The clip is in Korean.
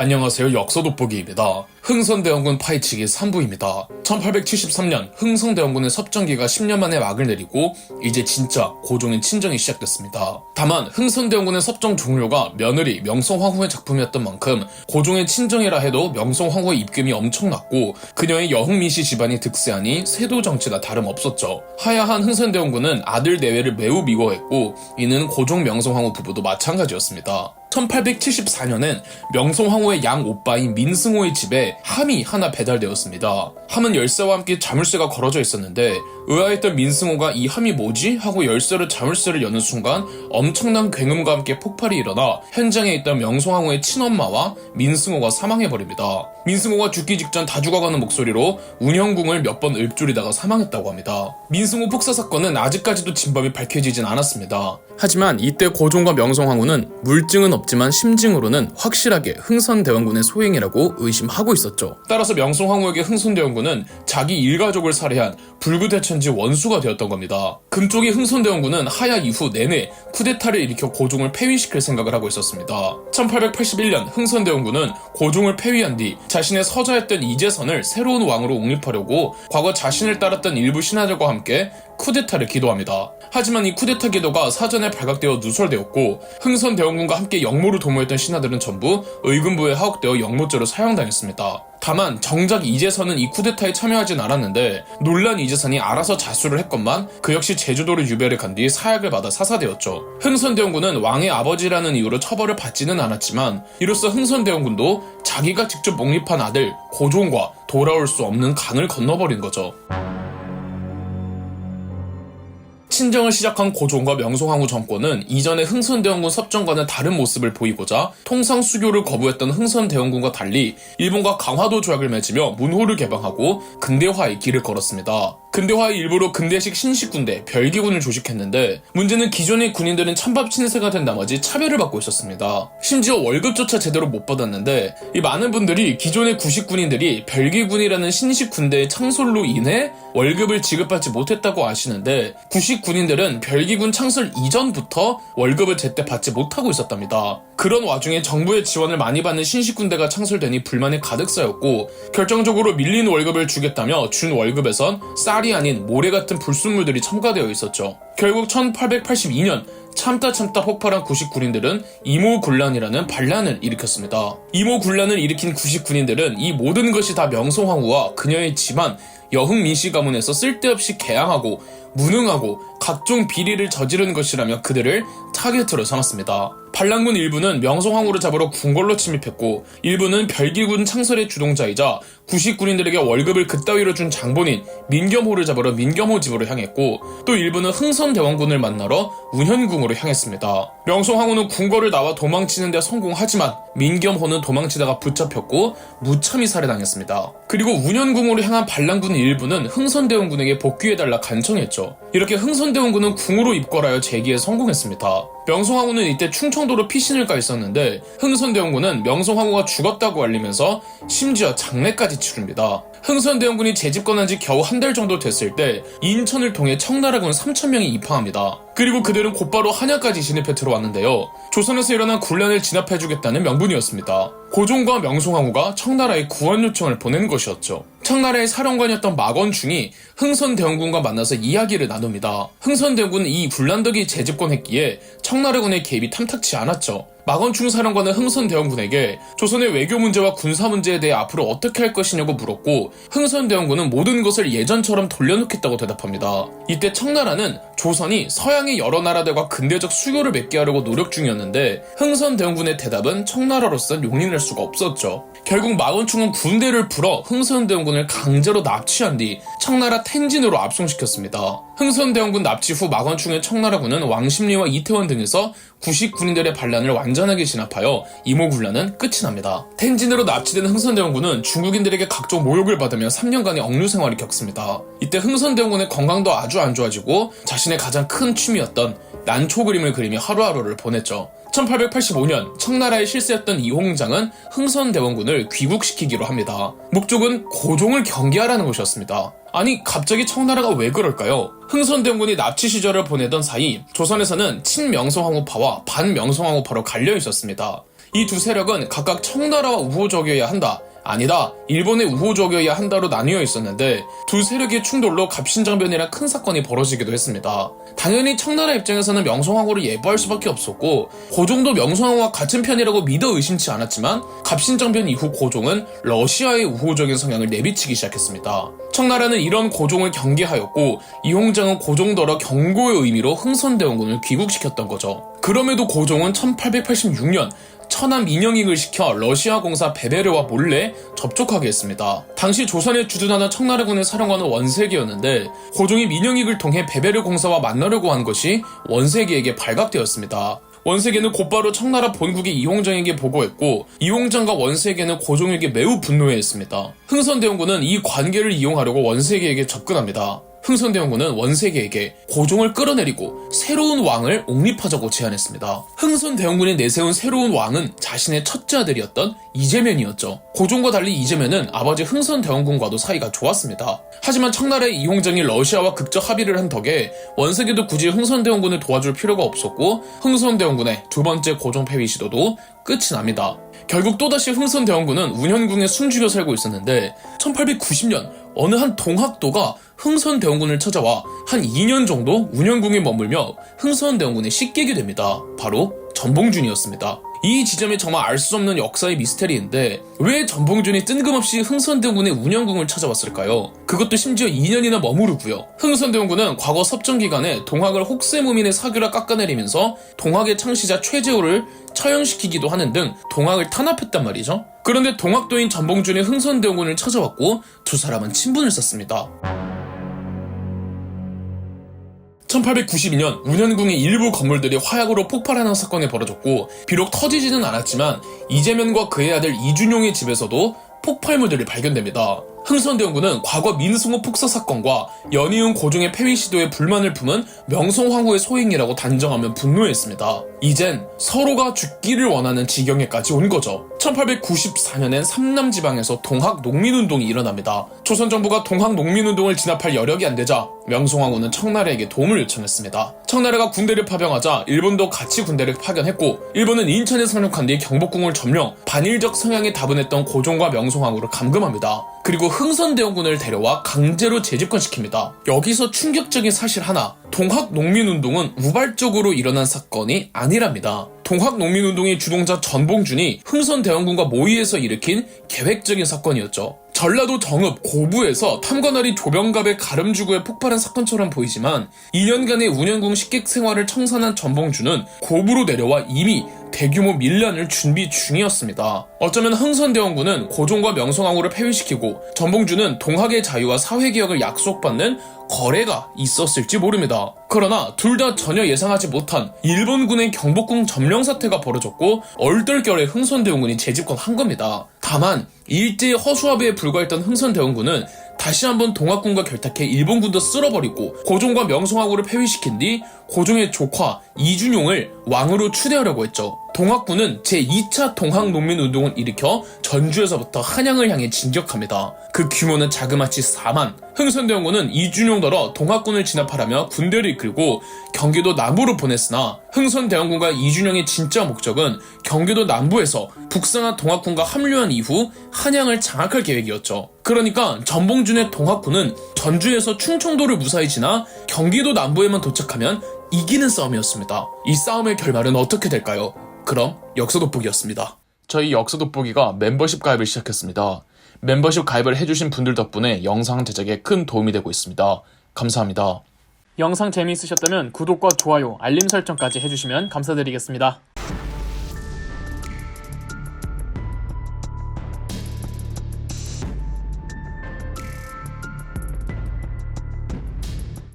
안녕하세요, 역사돋보기입니다. 흥선대원군 파헤치기 3부입니다. 1873년 흥성대원군의 섭정기가 10년 만에 막을 내리고 이제 진짜 고종의 친정이 시작됐습니다. 다만 흥선대원군의 섭정 종료가 며느리 명성황후의 작품이었던 만큼 고종의 친정이라 해도 명성황후의 입김이 엄청났고 그녀의 여흥민씨 집안이 득세하니 세도 정치나 다름없었죠. 하야한 흥선대원군은 아들 내외를 매우 미워했고 이는 고종 명성황후 부부도 마찬가지였습니다. 1874년엔 명성황후의 양 오빠인 민승호의 집에 함이 하나 배달되었습니다. 함은 열쇠와 함께 자물쇠가 걸어져 있었는데 의아했던 민승호가 이 함이 뭐지? 하고 열쇠로 자물쇠를 여는 순간 엄청난 굉음과 함께 폭발이 일어나 현장에 있던 명성황후의 친엄마와 민승호가 사망해버립니다. 민승호가 죽기 직전 다 죽어가는 목소리로 운영궁을 몇 번 읊조리다가 사망했다고 합니다. 민승호 폭사 사건은 아직까지도 진범이 밝혀지진 않았습니다. 하지만 이때 고종과 명성황후는 물증은 없지만 심증으로는 확실하게 흥선대원군의 소행이라고 의심하고 있었죠. 따라서 명성황후에게 흥선대원군은 자기 일가족을 살해한 불구대천지 원수가 되었던 겁니다. 금쪽이 흥선대원군은 하야 이후 내내 쿠데타를 일으켜 고종을 폐위시킬 생각을 하고 있었습니다. 1881년 흥선대원군은 고종을 폐위한 뒤 자신의 서자였던 이재선을 새로운 왕으로 옹립하려고 과거 자신을 따랐던 일부 신하들과 함께 쿠데타를 기도합니다. 하지만 이 쿠데타 기도가 사전에 발각되어 누설되었고 흥선대원군과 함께 역모를 도모했던 신하들은 전부 의금부에 하옥되어 역모죄로 사형당했습니다. 다만 정작 이재선은 이 쿠데타에 참여하진 않았는데 놀란 이재선이 알아서 자수를 했건만 그 역시 제주도로 유배를 간 뒤 사약을 받아 사사되었죠. 흥선대원군은 왕의 아버지라는 이유로 처벌을 받지는 않았지만 이로써 흥선대원군도 자기가 직접 옹립한 아들 고종과 돌아올 수 없는 강을 건너버린 거죠. 친정을 시작한 고종과 명성황후 정권은 이전의 흥선대원군 섭정과는 다른 모습을 보이고자 통상수교를 거부했던 흥선대원군과 달리 일본과 강화도 조약을 맺으며 문호를 개방하고 근대화의 길을 걸었습니다. 근대화의 일부로 근대식 신식군대, 별기군을 조직했는데 문제는 기존의 군인들은 찬밥 친세가 된 나머지 차별을 받고 있었습니다. 심지어 월급조차 제대로 못 받았는데 이 많은 분들이 기존의 구식군인들이 별기군이라는 신식군대의 창설로 인해 월급을 지급받지 못했다고 아시는데 구식군인들은 별기군 창설 이전부터 월급을 제때 받지 못하고 있었답니다. 그런 와중에 정부의 지원을 많이 받는 신식군대가 창설되니 불만이 가득 쌓였고 결정적으로 밀린 월급을 주겠다며 준 월급에선 쌀이 아닌 모래 같은 불순물들이 첨가되어 있었죠. 결국 1882년 참다 폭발한 구식군인들은 이모군란이라는 반란을 일으켰습니다. 이모군란을 일으킨 구식군인들은 이 모든 것이 다 명성황후와 그녀의 집안 여흥민씨 가문에서 쓸데없이 개항하고 무능하고 각종 비리를 저지른 것이라며 그들을 타겟으로 삼았습니다. 반란군 일부는 명성황후를 잡으러 궁궐로 침입했고 일부는 별기군 창설의 주동자이자 구식군인들에게 월급을 그따위로 준 장본인 민겸호를 잡으러 민겸호 집으로 향했고 또 일부는 흥선대원군을 만나러 운현궁으로 향했습니다. 명성황후는 궁궐을 나와 도망치는 데 성공하지만 민겸호는 도망치다가 붙잡혔고 무참히 살해당했습니다. 그리고 운현궁으로 향한 반란군 일부는 흥선대원군에게 복귀해달라 간청했죠. 이렇게 흥선대원군은 궁으로 입궐하여 재기에 성공했습니다. 명성황후는 이때 충청도로 피신을 가 있었는데 흥선대원군은 명성황후가 죽었다고 알리면서 심지어 장례까지 치릅니다. 흥선대원군이 재집권한 지 겨우 한 달 정도 됐을 때 인천을 통해 청나라군 3,000명이 입항합니다. 그리고 그들은 곧바로 한양까지 진입해 들어왔는데요. 조선에서 일어난 군란을 진압해주겠다는 명분이었습니다. 고종과 명성황후가 청나라에 구원 요청을 보낸 것이었죠. 청나라의 사령관이었던 막원충이 흥선대원군과 만나서 이야기를 나눕니다. 흥선대원군은 이 군란덕이 재집권했기에 청나라군의 개입이 탐탁치 않았죠. 막원충 사령관은 흥선대원군에게 조선의 외교 문제와 군사 문제에 대해 앞으로 어떻게 할 것이냐고 물었고 흥선대원군은 모든 것을 예전처럼 돌려놓겠다고 대답합니다. 이때 청나라는 조선이 서양의 여러 나라들과 근대적 수교를 맺게 하려고 노력 중이었는데 흥선대원군의 대답은 청나라로선 용인할 수가 없었죠. 결국 막원충은 군대를 풀어 흥선대원군을 강제로 납치한 뒤 청나라 텐진으로 압송시켰습니다. 흥선대원군 납치 후 막원충의 청나라군은 왕십리와 이태원 등에서 구식군인들의 반란을 완전하게 진압하여 이모군란은 끝이 납니다. 텐진으로 납치된 흥선대원군은 중국인들에게 각종 모욕을 받으며 3년간의 억류 생활을 겪습니다. 이때 흥선대원군의 건강도 아주 안 좋아지고 자신의 가장 큰 취미였던 난초 그림을 그리며 하루하루를 보냈죠. 1885년 청나라의 실세였던 이홍장은 흥선대원군을 귀국시키기로 합니다. 목적은 고종을 경계하라는 것이었습니다. 아니 갑자기 청나라가 왜 그럴까요? 흥선대원군이 납치 시절을 보내던 사이 조선에서는 친명성황후파와 반명성황후파로 갈려 있었습니다. 이 두 세력은 각각 청나라와 우호적이어야 한다, 아니다, 일본의 우호적이어야 한다로 나뉘어 있었는데 두 세력의 충돌로 갑신정변이란 큰 사건이 벌어지기도 했습니다. 당연히 청나라 입장에서는 명성황후를 예부할 수밖에 없었고 고종도 명성황후와 같은 편이라고 믿어 의심치 않았지만 갑신정변 이후 고종은 러시아의 우호적인 성향을 내비치기 시작했습니다. 청나라는 이런 고종을 경계하였고 이홍장은 고종더러 경고의 의미로 흥선대원군을 귀국시켰던 거죠. 그럼에도 고종은 1886년 천안 민영익을 시켜 러시아 공사 베베르와 몰래 접촉하게 했습니다. 당시 조선에 주둔하는 청나라군의 사령관은 원세기였는데 고종이 민영익을 통해 베베르 공사와 만나려고 한 것이 원세기에게 발각되었습니다. 원세계는 곧바로 청나라 본국의 이홍장에게 보고했고 이홍장과 원세계는 고종에게 매우 분노해했습니다. 흥선대원군은 이 관계를 이용하려고 원세계에게 접근합니다. 흥선대원군은 원세계에게 고종을 끌어내리고 새로운 왕을 옹립하자고 제안했습니다. 흥선대원군이 내세운 새로운 왕은 자신의 첫째 아들이었던 이재면이었죠. 고종과 달리 이재면은 아버지 흥선대원군과도 사이가 좋았습니다. 하지만 청나라의 이홍장이 러시아와 극적 합의를 한 덕에 원세계도 굳이 흥선대원군을 도와줄 필요가 없었고 흥선대원군의 두 번째 고종 폐위 시도도 끝이 납니다. 결국 또다시 흥선대원군은 운현궁에 숨죽여 살고 있었는데 1890년 어느 한 동학도가 흥선대원군을 찾아와 한 2년 정도 운현궁에 머물며 흥선대원군의 식객이 됩니다. 바로 전봉준이었습니다. 이 지점이 정말 알 수 없는 역사의 미스테리인데 왜 전봉준이 뜬금없이 흥선대원군의 운현궁을 찾아왔을까요? 그것도 심지어 2년이나 머무르고요. 흥선대원군은 과거 섭정 기간에 동학을 혹세무민의 사규라 깎아내리면서 동학의 창시자 최재호를 처형시키기도 하는 등 동학을 탄압했단 말이죠. 그런데 동학도인 전봉준이 흥선대원군을 찾아왔고 두 사람은 친분을 쌓습니다. 1892년 운현궁의 일부 건물들이 화약으로 폭발하는 사건이 벌어졌고 비록 터지지는 않았지만 이재면과 그의 아들 이준용의 집에서도 폭발물들이 발견됩니다. 흥선대원군은 과거 민승호 폭사 사건과 연이은 고종의 폐위 시도에 불만을 품은 명성황후의 소행이라고 단정하며 분노했습니다. 이젠 서로가 죽기를 원하는 지경에까지 온 거죠. 1894년엔 삼남지방에서 동학 농민운동이 일어납니다. 조선 정부가 동학 농민운동을 진압할 여력이 안 되자 명성황후는 청나라에게 도움을 요청했습니다. 청나라가 군대를 파병하자 일본도 같이 군대를 파견했고 일본은 인천에 상륙한 뒤 경복궁을 점령, 반일적 성향에 다분했던 고종과 명성황후를 감금합니다. 그리고 흥선대원군을 데려와 강제로 재집권시킵니다. 여기서 충격적인 사실 하나, 동학 농민운동은 우발적으로 일어난 사건이 아니랍니다. 동학 농민운동의 주동자 전봉준이 흥선대원군과 모의해서 일으킨 계획적인 사건이었죠. 전라도 정읍 고부에서 탐관아리 조병갑의 가름주구에 폭발한 사건처럼 보이지만 2년간의 운현궁 식객 생활을 청산한 전봉준은 고부로 내려와 이미 대규모 밀란을 준비 중이었습니다. 어쩌면 흥선대원군은 고종과 명성황후를 폐위시키고 전봉준은 동학의 자유와 사회개혁을 약속받는 거래가 있었을지 모릅니다. 그러나 둘 다 전혀 예상하지 못한 일본군의 경복궁 점령 사태가 벌어졌고 얼떨결에 흥선대원군이 재집권한 겁니다. 다만 일제의 허수아비에 불과했던 흥선대원군은 다시 한번 동학군과 결탁해 일본군도 쓸어버리고 고종과 명성황후를 폐위시킨 뒤 고종의 조카 이준용을 왕으로 추대하려고 했죠. 동학군은 제2차 동학농민운동을 일으켜 전주에서부터 한양을 향해 진격합니다. 그 규모는 자그마치 4만. 흥선대원군은 이준용더러 동학군을 진압하라며 군대를 이끌고 경기도 남부로 보냈으나 흥선대원군과 이준용의 진짜 목적은 경기도 남부에서 북상한 동학군과 합류한 이후 한양을 장악할 계획이었죠. 그러니까 전봉준의 동학군은 전주에서 충청도를 무사히 지나 경기도 남부에만 도착하면 이기는 싸움이었습니다. 이 싸움의 결말은 어떻게 될까요? 그럼 역사돋보기였습니다. 저희 역사돋보기가 멤버십 가입을 시작했습니다. 멤버십 가입을 해주신 분들 덕분에 영상 제작에 큰 도움이 되고 있습니다. 감사합니다. 영상 재미있으셨다면 구독과 좋아요, 알림 설정까지 해주시면 감사드리겠습니다.